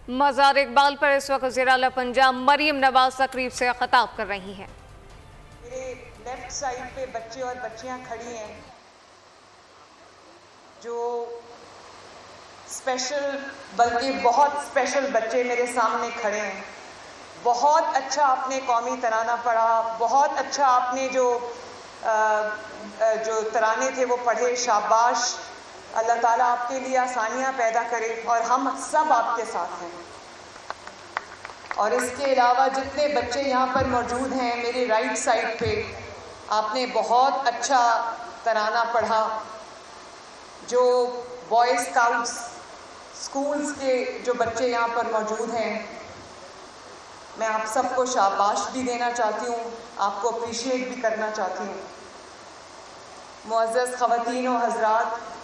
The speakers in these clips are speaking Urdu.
مزار اقبال پر اس وقت وزیر اعلیٰ پنجاب مریم نواز تقریب سے خطاب کر رہی ہیں۔ میرے لیفٹ سائڈ پہ بچے اور بچیاں کھڑی ہیں جو اسپیشل بلکہ بہت اسپیشل بچے میرے سامنے کھڑے ہیں۔ بہت اچھا آپ نے قومی ترانہ پڑھا، بہت اچھا آپ نے جو ترانے تھے وہ پڑھے، شاباش۔ اللہ تعالیٰ آپ کے لیے آسانیاں پیدا کرے اور ہم سب آپ کے ساتھ ہیں۔ اور اس کے علاوہ جتنے بچے یہاں پر موجود ہیں میرے رائٹ سائڈ پہ، آپ نے بہت اچھا ترانہ پڑھا۔ جو بوائے اسکاؤٹس اسکولز کے جو بچے یہاں پر موجود ہیں، میں آپ سب کو شاباش بھی دینا چاہتی ہوں، آپ کو اپریشیٹ بھی کرنا چاہتی ہوں۔ معزز خواتین و حضرات،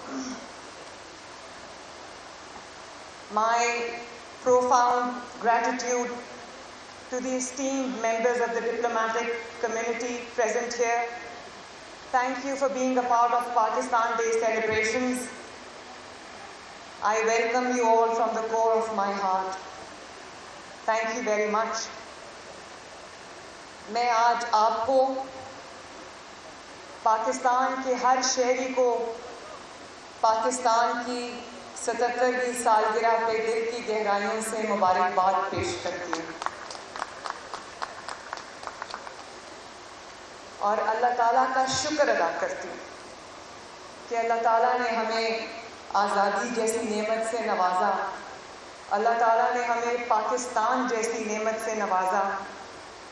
my profound gratitude to the esteemed members of the diplomatic community present here. Thank you for being a part of Pakistan Day celebrations. I welcome you all from the core of my heart. Thank you very much. میں آج آپ کو پاکستان کے ہر شہری کو پاکستان کی 77ویں سالگرہ پہ دل کی گہرائیوں سے مبارکباد پیش کرتی ہوں، اور اللہ تعالیٰ کا شکر ادا کرتی ہوں کہ اللہ تعالیٰ نے ہمیں آزادی جیسی نعمت سے نوازا، اللہ تعالیٰ نے ہمیں پاکستان جیسی نعمت سے نوازا،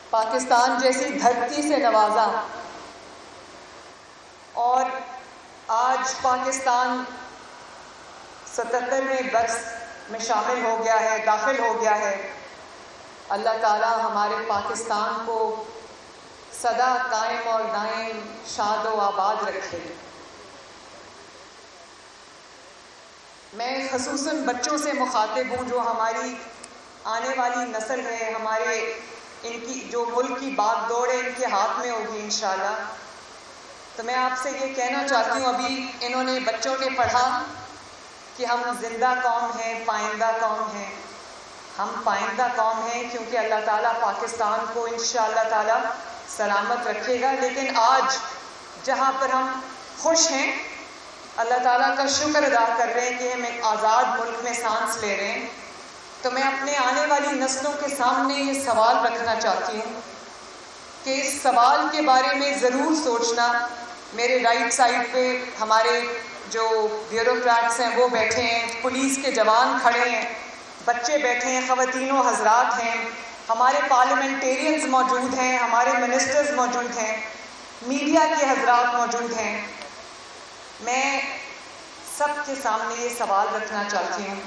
پاکستان جیسی دھرتی سے نوازا، اور آج پاکستان 77ویں برس میں شامل ہو گیا ہے، داخل ہو گیا ہے۔ اللہ تعالیٰ ہمارے پاکستان کو سدا قائم اور دائم شاد و آباد رکھے۔ میں خصوصاً بچوں سے مخاطب ہوں جو ہماری آنے والی نسل ہے، ہمارے ان کی جو ملک کی باغ دوڑ ہے ان کے ہاتھ میں ہوگی انشاءاللہ۔ تو میں آپ سے یہ کہنا چاہتی ہوں، ابھی انہوں نے بچوں نے پڑھا کہ ہم زندہ قوم ہیں، پائندہ قوم ہیں۔ ہم پائندہ قوم ہیں کیونکہ اللہ تعالیٰ پاکستان کو انشاءاللہ تعالیٰ سلامت رکھے گا، لیکن آج جہاں پر ہم خوش ہیں، اللہ تعالیٰ کا شکر ادا کر رہے ہیں کہ ہم ایک آزاد ملک میں سانس لے رہے ہیں، تو میں اپنے آنے والی نسلوں کے سامنے یہ سوال رکھنا چاہتی ہوں کہ اس سوال کے بارے میں ضرور سوچنا۔ میرے رائٹ سائڈ پہ ہمارے جو بیوروکریٹس ہیں وہ بیٹھے ہیں، پولیس کے جوان کھڑے ہیں، بچے بیٹھے ہیں، خواتین و حضرات ہیں، ہمارے پارلیمنٹیرینز موجود ہیں، ہمارے منسٹرز موجود ہیں، میڈیا کے حضرات موجود ہیں۔ میں سب کے سامنے یہ سوال رکھنا چاہتی ہوں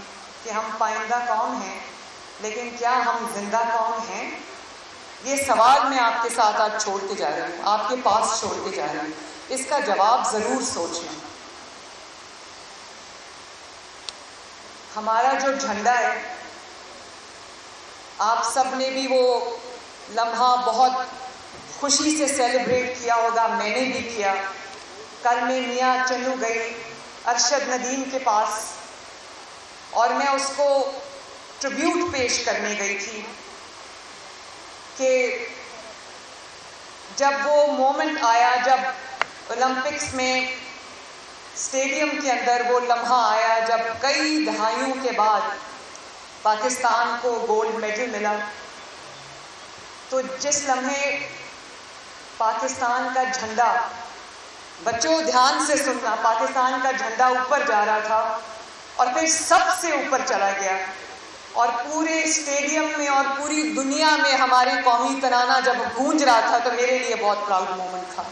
کہ ہم پائندہ قوم ہیں، لیکن کیا ہم زندہ قوم ہیں؟ یہ سوال میں آپ کے ساتھ آج چھوڑ کے جا رہی ہوں، آپ کے پاس چھوڑ کے جا رہی ہوں، اس کا جواب ضرور سوچنا۔ ہمارا جو جھنڈا ہے، آپ سب نے بھی وہ لمحہ بہت خوشی سے سیلیبریٹ کیا ہوگا، میں نے بھی کیا۔ کل میں میاں چنو گئی ارشد ندیم کے پاس اور میں اس کو ٹریبیوٹ پیش کرنے گئی تھی کہ جب وہ مومنٹ آیا، جب اولمپکس میں اسٹیڈیم کے اندر وہ لمحہ آیا جب کئی دہائیوں کے بعد پاکستان کو گولڈ میڈل ملا، تو جس لمحے پاکستان کا جھنڈا، بچوں دھیان سے سننا، پاکستان کا جھنڈا اوپر جا رہا تھا اور پھر سب سے اوپر چلا گیا، اور پورے اسٹیڈیم میں اور پوری دنیا میں ہمارے قومی ترانہ جب گونج رہا تھا تو میرے لیے بہت پراؤڈ مومنٹ تھا۔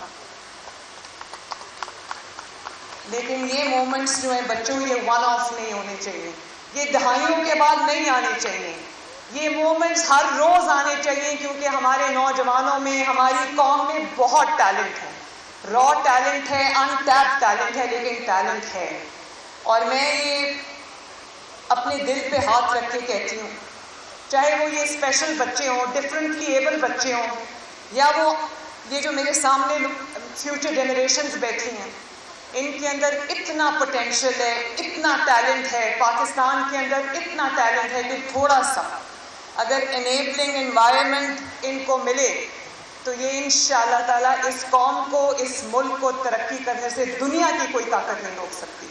لیکن یہ مومنٹس جو ہیں بچوں، یہ ون آف نہیں ہونے چاہیے، یہ دہائیوں کے بعد نہیں آنے چاہیے، یہ مومنٹس ہر روز آنے چاہیے، کیونکہ ہمارے نوجوانوں میں، ہماری قوم میں بہت ٹیلنٹ ہے، را ٹیلنٹ ہے، ان ٹیپ ٹیلنٹ ہے، لیکن ٹیلنٹ ہے۔ اور میں یہ اپنے دل پہ ہاتھ رکھ کے کہتی ہوں، چاہے وہ یہ اسپیشل بچے ہوں، ڈفرینٹلی ایبل بچے ہوں، یا وہ یہ جو میرے سامنے فیوچر جنریشنز بیٹھی ہیں، ان کے اندر اتنا پوٹینشیل ہے، اتنا ٹیلنٹ ہے، پاکستان کے اندر اتنا ٹیلنٹ ہے کہ تھوڑا سا اگر انیبلنگ انوائرمنٹ ان کو ملے تو یہ انشاءاللہ تعالیٰ اس قوم کو، اس ملک کو ترقی کرنے سے دنیا کی کوئی طاقت نہیں روک سکتی۔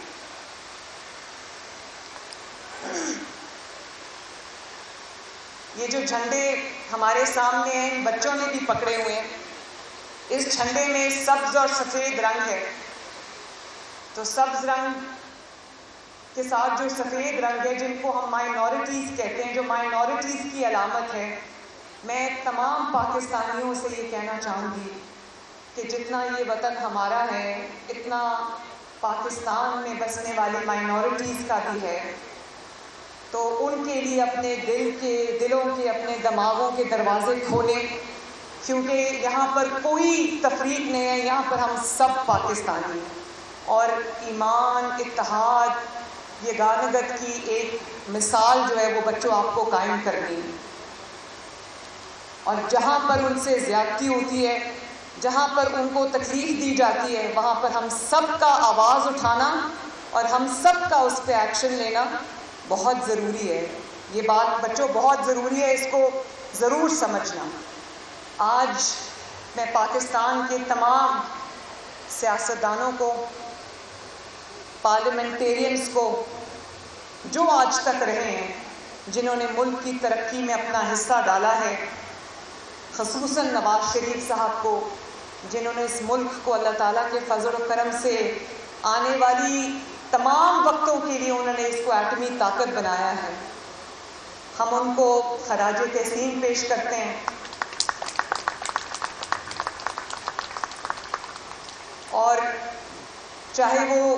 یہ جو جھنڈے ہمارے سامنے ہیں، بچوں نے بھی پکڑے ہوئے ہیں، اس جھنڈے میں سبز اور سفید رنگ ہے، تو سبز رنگ کے ساتھ جو سفید رنگ ہے، جن کو ہم مائنورٹیز کہتے ہیں، جو مائنورٹیز کی علامت ہے، میں تمام پاکستانیوں سے یہ کہنا چاہوں گی کہ جتنا یہ وطن ہمارا ہے اتنا پاکستان میں بسنے والی مائنورٹیز کا بھی ہے، تو ان کے لیے اپنے دلوں کے اپنے دماغوں کے دروازے کھولیں، کیونکہ یہاں پر کوئی تفریق نہیں ہے، یہاں پر ہم سب پاکستانی ہیں، اور ایمان، اتحاد، یہ گانگت کی ایک مثال جو ہے وہ بچوں آپ کو قائم کرنی ہے، اور جہاں پر ان سے زیادتی ہوتی ہے، جہاں پر ان کو تکلیف دی جاتی ہے، وہاں پر ہم سب کا آواز اٹھانا اور ہم سب کا اس پہ ایکشن لینا بہت ضروری ہے۔ یہ بات بچوں بہت ضروری ہے، اس کو ضرور سمجھنا۔ آج میں پاکستان کے تمام سیاستدانوں کو، پارلیمنٹیرینز کو، جو آج تک رہے ہیں، جنہوں نے ملک کی ترقی میں اپنا حصہ ڈالا ہے، خصوصاً نواز شریف صاحب کو، جنہوں نے اس ملک کو اللہ تعالیٰ کے فضل و کرم سے آنے والی تمام وقتوں کے لیے انہوں نے اس کو ایٹمی طاقت بنایا ہے، ہم ان کو خراج تحسین پیش کرتے ہیں۔ اور چاہے وہ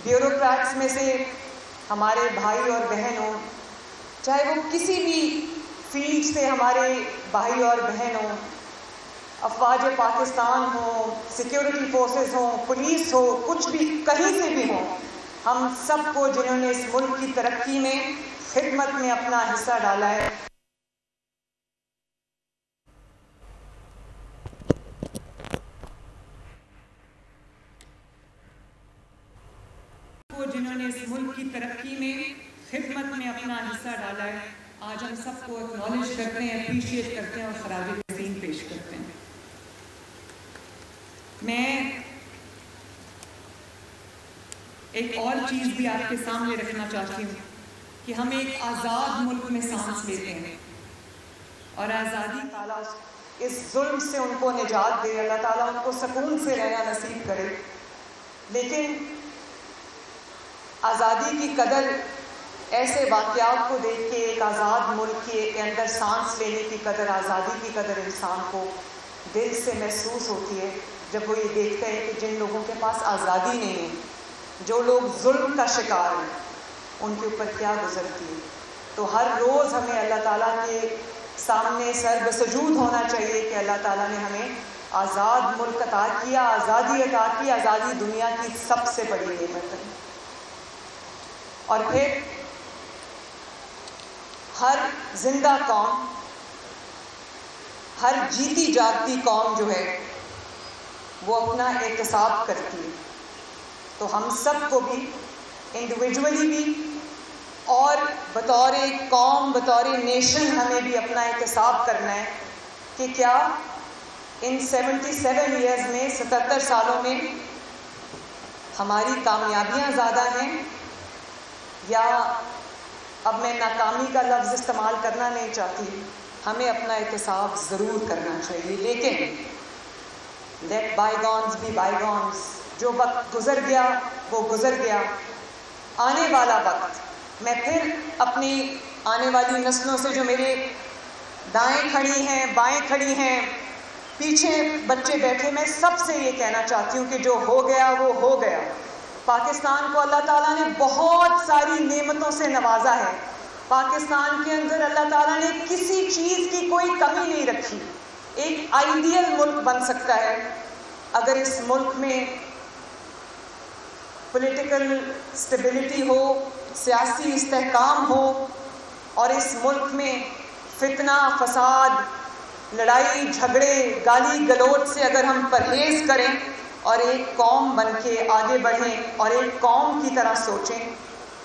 بیوروکریٹس میں سے ہمارے بھائی اور بہن ہوں، چاہے وہ کسی بھی فیلڈ سے ہمارے بھائی اور بہن ہوں، افواج پاکستان ہوں، سیکیورٹی فورسز ہوں، پولیس ہو، کچھ بھی کہیں سے بھی ہوں، ہم سب کو جنہوں نے اس ملک کی ترقی میں، خدمت میں اپنا حصہ ڈالا ہے، آج ہم سب کو اکنالج کرتے ہیں، اپریشیٹ کرتے ہیں اور خراج تحسین پیش کرتے ہیں۔ میں ایک اور چیز بھی آپ کے سامنے رکھنا چاہتی ہوں کہ ہم ایک آزاد ملک میں سانس لیتے ہیں، اور آزادی تعالیٰ اس ظلم سے ان کو نجات دے، اللہ تعالیٰ ان کو سکون سے رہنا نصیب کرے، لیکن آزادی کی قدر ایسے واقعات کو دیکھ کے، ایک آزاد ملک کے اندر سانس لینے کی قدر، آزادی کی قدر انسان کو دل سے محسوس ہوتی ہے جب وہ یہ دیکھتے ہیں کہ جن لوگوں کے پاس آزادی نہیں ہے، جو لوگ ظلم کا شکار ہیں، ان کے اوپر کیا گزرتی ہے۔ تو ہر روز ہمیں اللہ تعالیٰ کے سامنے سر بسجود ہونا چاہیے کہ اللہ تعالیٰ نے ہمیں آزاد ملک عطا کیا، آزادی عطا کی، آزادی دنیا کی سب سے بڑی نعمت ہے۔ اور پھر ہر زندہ قوم، ہر جیتی جاگتی قوم جو ہے وہ اپنا احتساب کرتی ہے، تو ہم سب کو بھی انڈیویجولی بھی اور بطور قوم، بطور نیشن ہمیں بھی اپنا احتساب کرنا ہے کہ کیا ان 77 ایئرز میں، 77 سالوں میں ہماری کامیابیاں زیادہ ہیں، یا اب میں ناکامی کا لفظ استعمال کرنا نہیں چاہتی، ہمیں اپنا احتساب ضرور کرنا چاہیے، لیکن لیٹ بائی گونز بی بائی گونز، جو وقت گزر گیا وہ گزر گیا، آنے والا وقت میں پھر اپنی آنے والی نسلوں سے، جو میرے دائیں کھڑی ہیں، بائیں کھڑی ہیں، پیچھے بچے بیٹھے، میں سب سے یہ کہنا چاہتی ہوں کہ جو ہو گیا وہ ہو گیا۔ پاکستان کو اللہ تعالیٰ نے بہت ساری نعمتوں سے نوازا ہے، پاکستان کے اندر اللہ تعالیٰ نے کسی چیز کی کوئی کمی نہیں رکھی، ایک آئیڈیل ملک بن سکتا ہے اگر اس ملک میں پولیٹیکل سٹیبلٹی ہو، سیاسی استحکام ہو، اور اس ملک میں فتنہ، فساد، لڑائی جھگڑے، گالی گلوچ سے اگر ہم پرہیز کریں اور ایک قوم بن کے آگے بڑھیں اور ایک قوم کی طرح سوچیں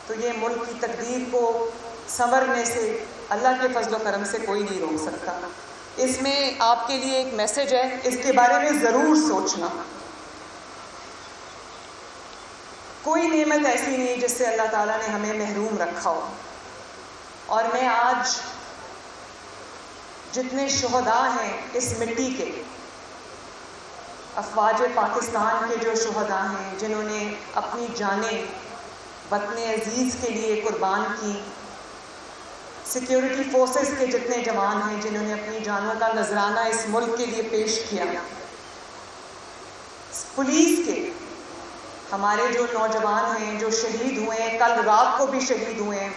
تو یہ ملک کی تقدیر کو سنورنے سے اللہ کے فضل و کرم سے کوئی نہیں روک سکتا۔ اس میں آپ کے لیے ایک میسج ہے، اس کے بارے میں ضرور سوچنا۔ کوئی نعمت ایسی نہیں جس سے اللہ تعالیٰ نے ہمیں محروم رکھا ہو، اور میں آج جتنے شہداء ہیں اس مٹی کے، افواج پاکستان کے جو شہداء ہیں جنہوں نے اپنی جانیں وطن عزیز کے لیے قربان کی، سیکیورٹی فورسز کے جتنے جوان ہیں جنہوں نے اپنی جانوں کا نذرانہ اس ملک کے لیے پیش کیا، پولیس کے ہمارے جو نوجوان ہیں جو شہید ہوئے ہیں، کل رات کو بھی شہید ہوئے ہیں،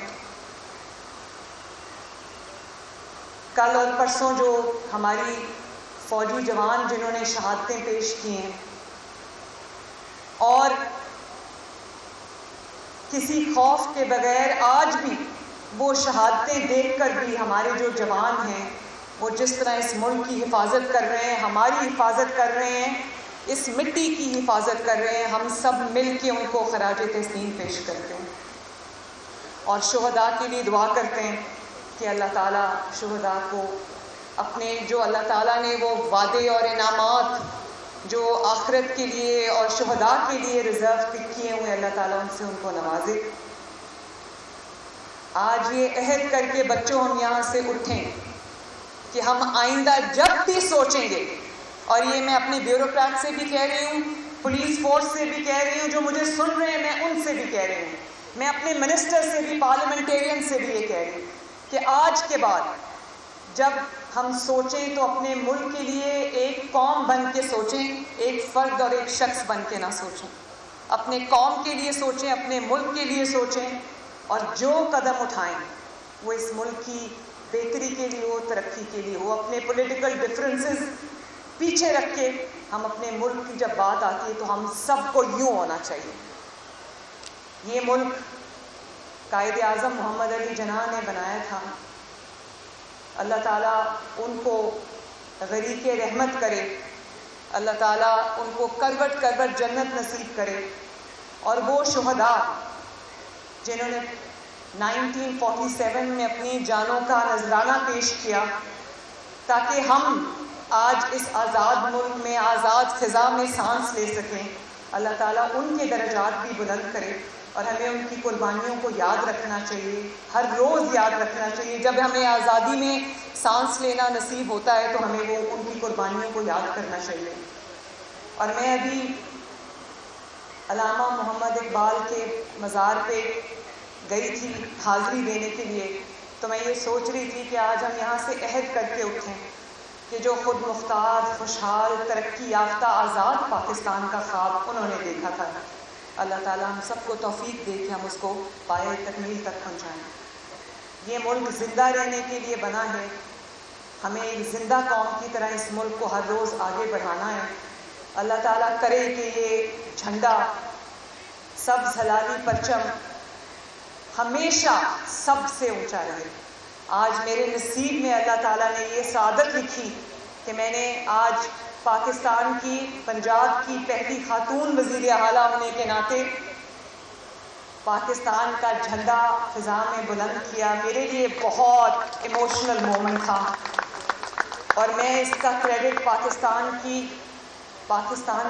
کل اور پرسوں جو ہماری فوجی جوان جنہوں نے شہادتیں پیش کی ہیں، اور کسی خوف کے بغیر آج بھی وہ شہادتیں دیکھ کر بھی ہمارے جو جوان ہیں وہ جس طرح اس ملک کی حفاظت کر رہے ہیں، ہماری حفاظت کر رہے ہیں، اس مٹی کی حفاظت کر رہے ہیں، ہم سب مل کے ان کو خراج تحسین پیش کرتے ہیں اور شہداء کے لیے دعا کرتے ہیں کہ اللہ تعالیٰ شہداء کو اپنے جو اللہ تعالیٰ نے وہ وعدے اور انعامات جو آخرت کے لیے اور شہداء کے لیے ریزرو کیے ہوئے اللہ تعالیٰ ان سے ان کو نوازے۔ آج یہ عہد کر کے بچوں ہم یہاں سے اٹھیں کہ ہم آئندہ جب بھی سوچیں گے، اور یہ میں اپنے بیوروکریٹ سے بھی کہہ رہی ہوں، پولیس فورس سے بھی کہہ رہی ہوں، جو مجھے سن رہے ہیں میں ان سے بھی کہہ رہی ہوں، میں اپنے منسٹر سے بھی، پارلیمنٹیرین سے بھی یہ کہہ رہی ہوں کہ آج کے بعد جب ہم سوچیں تو اپنے ملک کے لیے ایک قوم بن کے سوچیں، ایک فرد اور ایک شخص بن کے نہ سوچیں، اپنے قوم کے لیے سوچیں، اپنے ملک کے لیے سوچیں، اور جو قدم اٹھائیں وہ اس ملک کی بہتری کے لیے ہو، ترقی کے لیے ہو۔ اپنے پولیٹیکل ڈفرینسز پیچھے رکھ کے ہم اپنے ملک کی جب بات آتی ہے تو ہم سب کو یوں ہونا چاہیے۔ یہ ملک قائد اعظم محمد علی جناح نے بنایا تھا، اللہ تعالیٰ ان کو غریق رحمت کرے، اللہ تعالیٰ ان کو کروٹ کروٹ جنت نصیب کرے، اور وہ شہداء جنہوں نے 1947 میں اپنی جانوں کا نذرانہ پیش کیا تاکہ ہم آج اس آزاد ملک میں آزاد فضا میں سانس لے سکیں، اللہ تعالیٰ ان کے درجات بھی بلند کرے، اور ہمیں ان کی قربانیوں کو یاد رکھنا چاہیے، ہر روز یاد رکھنا چاہیے۔ جب ہمیں آزادی میں سانس لینا نصیب ہوتا ہے تو ہمیں وہ ان کی قربانیوں کو یاد کرنا چاہیے۔ اور میں ابھی علامہ محمد اقبال کے مزار پہ گئی تھی حاضری دینے کے لیے، تو میں یہ سوچ رہی تھی کہ آج ہم یہاں سے عہد کر کے اٹھیں کہ جو خود مختار، خوشحال، ترقی یافتہ آزاد پاکستان کا خواب انہوں نے دیکھا تھا، اللہ تعالیٰ ہم سب کو توفیق دے کہ ہم اس کو پائے تکمیل تک پہنچائیں۔ یہ ملک زندہ رہنے کے لیے بنا ہے، ہمیں ایک زندہ قوم کی طرح اس ملک کو ہر روز آگے بڑھانا ہے۔ اللہ تعالیٰ کرے کہ یہ جھنڈا، سبز ہلالی پرچم ہمیشہ سب سے اونچا رہے۔ آج میرے نصیب میں اللہ تعالیٰ نے یہ سعادت لکھی کہ میں نے آج پاکستان کی، پنجاب کی پہلی خاتون وزیر اعلیٰ ہونے کے ناطے پاکستان کا جھنڈا فضا میں بلند کیا۔ میرے لیے بہت ایموشنل مومنٹ تھا، اور میں اس کا کریڈٹ پاکستان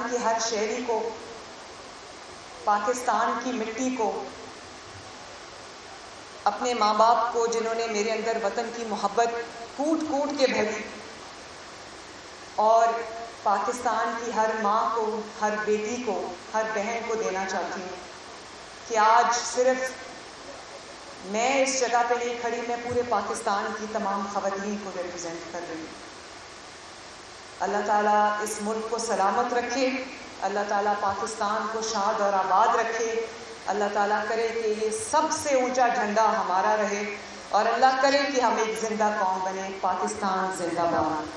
کی ہر شہری کو، پاکستان کی مٹی کو، اپنے ماں باپ کو جنہوں نے میرے اندر وطن کی محبت کوٹ کوٹ کے بھری، اور پاکستان کی ہر ماں کو، ہر بیٹی کو، ہر بہن کو دینا چاہتی ہوں کہ آج صرف میں اس جگہ پہ نہیں کھڑی، میں پورے پاکستان کی تمام خواتین کو ریپرزینٹ کر رہی ہوں۔ اللہ تعالیٰ اس ملک کو سلامت رکھے، اللہ تعالیٰ پاکستان کو شاد اور آباد رکھے، اللہ تعالیٰ کرے کہ یہ سب سے اونچا جھنڈا ہمارا رہے، اور اللہ کرے کہ ہم ایک زندہ قوم بنے۔ پاکستان زندہ باد۔